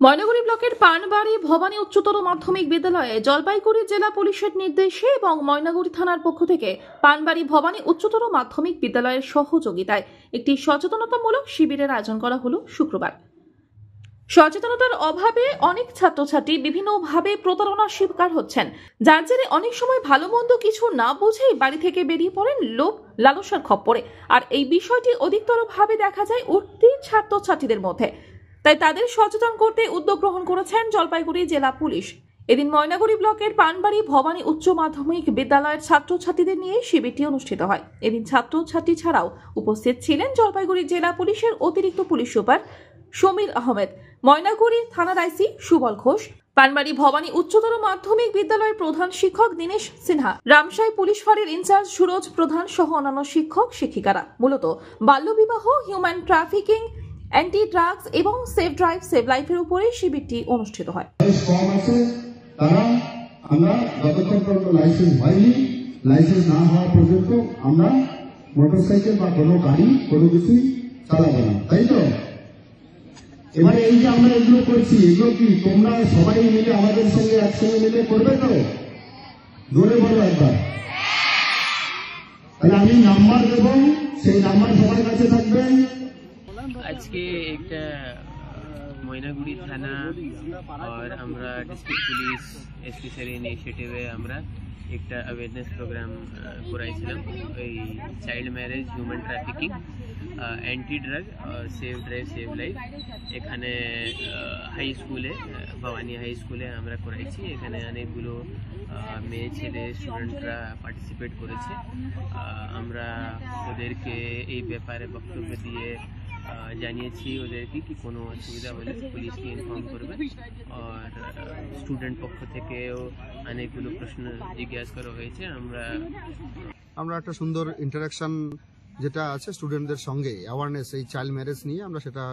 ময়নাগুড়ি ব্লকের পানবাড়ি ভবানী উচ্চতর মাধ্যমিক বিদ্যালয়ে জলপাইগুড়ি জেলা পুলিশের নির্দেশে এবং ময়নাগুড়ি থানার পক্ষ থেকে পানবাড়ি ভবানী উচ্চতর মাধ্যমিক বিদ্যালয়ের সহযোগিতায় একটি সচেতনতামূলক শিবিরের আয়োজন করা হলো শুক্রবার। সচেতনতার অভাবে অনেক ছাত্রছাত্রী বিভিন্নভাবে প্রতারণার শিকার হচ্ছেন, যার জেরে অনেক সময় ভালো মন্দ কিছু না বুঝেই বাড়ি থেকে বেরিয়ে পড়েন লোভ লালসার খপ্পরে। আর এই বিষয়টি অধিকতরভাবে দেখা যায় উঠতি ছাত্রছাত্রীদের মধ্যে। তাই তাদের সচেতন করতে উদ্যোগ গ্রহণ করেছেন জলপাইগুড়ি জেলা পুলিশ। এদিন ময়নাগুড়ি ব্লকের পানবাড়ি ভবানী উচ্চ মাধ্যমিক বিদ্যালয়ের ছাত্রছাত্রীদের নিয়ে শিবিরটি অনুষ্ঠিত হয়। এদিন ছাত্রছাত্রী ছাড়াও উপস্থিত ছিলেন জলপাইগুড়ি জেলা পুলিশের অতিরিক্ত পুলিশ সুপার সমীর আহমেদ, ময়নাগুড়ি থানার আইসি সুবল ঘোষ, পানবাড়ি ভবানী উচ্চতর মাধ্যমিক বিদ্যালয়ের প্রধান শিক্ষক দীনেশ সিনহা, রামসাই পুলিশ ফাঁড়ির ইনচার্জ সুরজ প্রধান সহ অন্যান্য শিক্ষক শিক্ষিকারা। মূলত বাল্যবিবাহ, হিউম্যান ট্রাফিকিং, অ্যান্টি ড্রাগস এবং সেভ ড্রাইভ সেভ লাইফের উপরে শিবিরটি অনুষ্ঠিত হয়। লাইসেন্স না হওয়া পর্যন্ত আমরা মোটরসাইকেল বা কোনো গাড়ি কোনো কিছুই চালাবো না, তাই তো? এবারে এই যে আমরা এগুলো করছি, এগুলো কি তোমরা সবাই মিলে আমাদের সঙ্গে একসঙ্গে মিলে করবে তো? জোরে বলো একবার। তাহলে আমি নাম্বার দেব, সেই নাম্বার সবার কাছে থাকবে। আজকে একটা ময়নাগুড়ি থানা আর আমরা ডিস্ট্রিক্ট পুলিশ এসপি স্যার ইনিশিয়েটিভে আমরা একটা অ্যাওয়ারনেস প্রোগ্রাম করাইছিলাম। এই child marriage, human trafficking, anti drug, save drive save life এখানে হাই স্কুলে, ভবানী হাই স্কুলে আমরা করাইছি। এখানে অনেকগুলো মেয়ে ছেলে স্টুডেন্টরা পার্টিসিপেট করেছে। আমরা ওদেরকে এই ব্যাপারে বক্তব্য দিয়ে জানিয়েছি ওদেরকে কি কোনো অসুবিধা হলে পুলিশকে ইনফর্ম করবে। আর স্টুডেন্ট পক্ষ থেকেও অনেকগুলো প্রশ্ন জিজ্ঞাসা করা হয়েছে। আমরা একটা সুন্দর ইন্টারাকশন যেটা আছে স্টুডেন্টদের সঙ্গে, অ্যাওয়ারনেস এই চাইল্ড ম্যারেজ নিয়ে আমরা সেটা,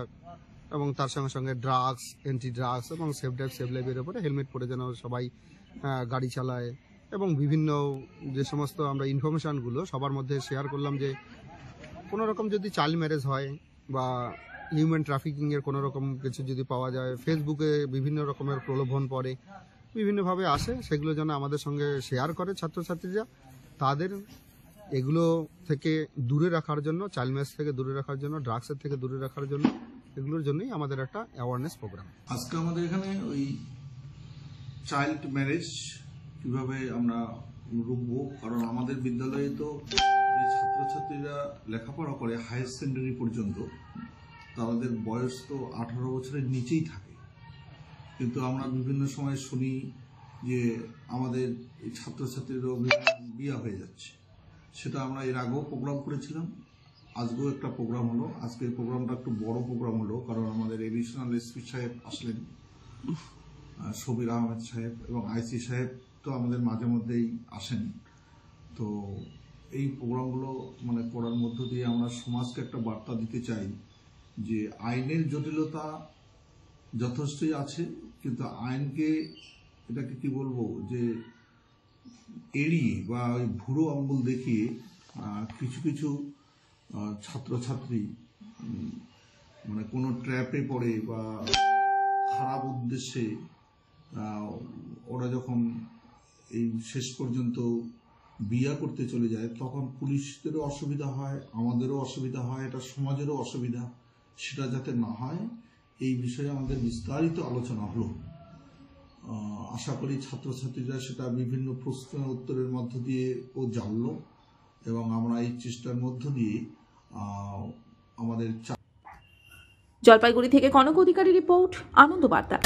এবং তার সঙ্গে সঙ্গে ড্রাগস, অ্যান্টি ড্রাগস এবং সেভ ড্রাইভ সেভ লাইফের উপরে হেলমেট পরে যেন সবাই গাড়ি চালায়, এবং বিভিন্ন যে সমস্ত আমরা ইনফরমেশানগুলো সবার মধ্যে শেয়ার করলাম যে কোনো রকম যদি চাইল্ড ম্যারেজ হয় বা হিউম্যান ট্রাফিকিংয়ের কোনো রকম কিছু যদি পাওয়া যায়, ফেসবুকে বিভিন্ন রকমের প্রলোভন পড়ে, বিভিন্নভাবে আসে, সেগুলো যেন আমাদের সঙ্গে শেয়ার করে ছাত্রছাত্রীরা। তাদের এগুলো থেকে দূরে রাখার জন্য, চাইল্ড ম্যারেজ থেকে দূরে রাখার জন্য, ড্রাগসের থেকে দূরে রাখার জন্য, এগুলোর জন্যই আমাদের একটা অ্যাওয়ারনেস প্রোগ্রাম। আজকে আমাদের এখানে ওই চাইল্ড ম্যারেজ কিভাবে আমরা রুখবো, কারণ আমাদের বিদ্যালয়ে তো ছাত্রছাত্রীরা লেখাপড়া করে হায়ার সেকেন্ডারি পর্যন্ত, তাদের বয়স তো 18 বছরের নিচেই থাকে। কিন্তু আমরা বিভিন্ন সময় শুনি যে আমাদের এই ছাত্রছাত্রীরা বিয়ে হয়ে যাচ্ছে। সেটা আমরা এর আগেও প্রোগ্রাম করেছিলাম, আজকেও একটা প্রোগ্রাম হলো। আজকের প্রোগ্রামটা একটু বড় প্রোগ্রাম হলো, কারণ আমাদের এডিশনাল এসপি সাহেব আসলেন, সমীর আহমেদ সাহেব, এবং আইসি সাহেব তো আমাদের মাঝে মধ্যেই আসেন। তো এই প্রোগ্রামগুলো মানে করার মধ্য দিয়ে আমরা সমাজকে একটা বার্তা দিতে চাই যে আইনের জটিলতা যথেষ্টই আছে, কিন্তু আইনকে, এটাকে কি বলবো, যে এড়িয়ে বা ওই ভুরো আঙ্গুল দেখিয়ে কিছু কিছু ছাত্রছাত্রী মানে কোনো ট্র্যাপে পড়ে বা খারাপ উদ্দেশ্যে ওরা যখন এই শেষ পর্যন্ত বিয়া করতে চলে যায়, তখন পুলিশদেরও অসুবিধা হয়, আমাদেরও অসুবিধা হয়, এটা সমাজেরও অসুবিধা। সেটা যাতে না হয় এই বিষয়ে আমাদের বিস্তারিত আলোচনা হলো। আশা করি ছাত্রছাত্রীরা সেটা বিভিন্ন প্রশ্ন উত্তরের মধ্য দিয়ে ও জানলো, এবং আমরা এই চেষ্টার মধ্য দিয়ে আমাদের জলপাইগুড়ি থেকে কনক অধিকারী রিপোর্ট, আনন্দ বার্তা।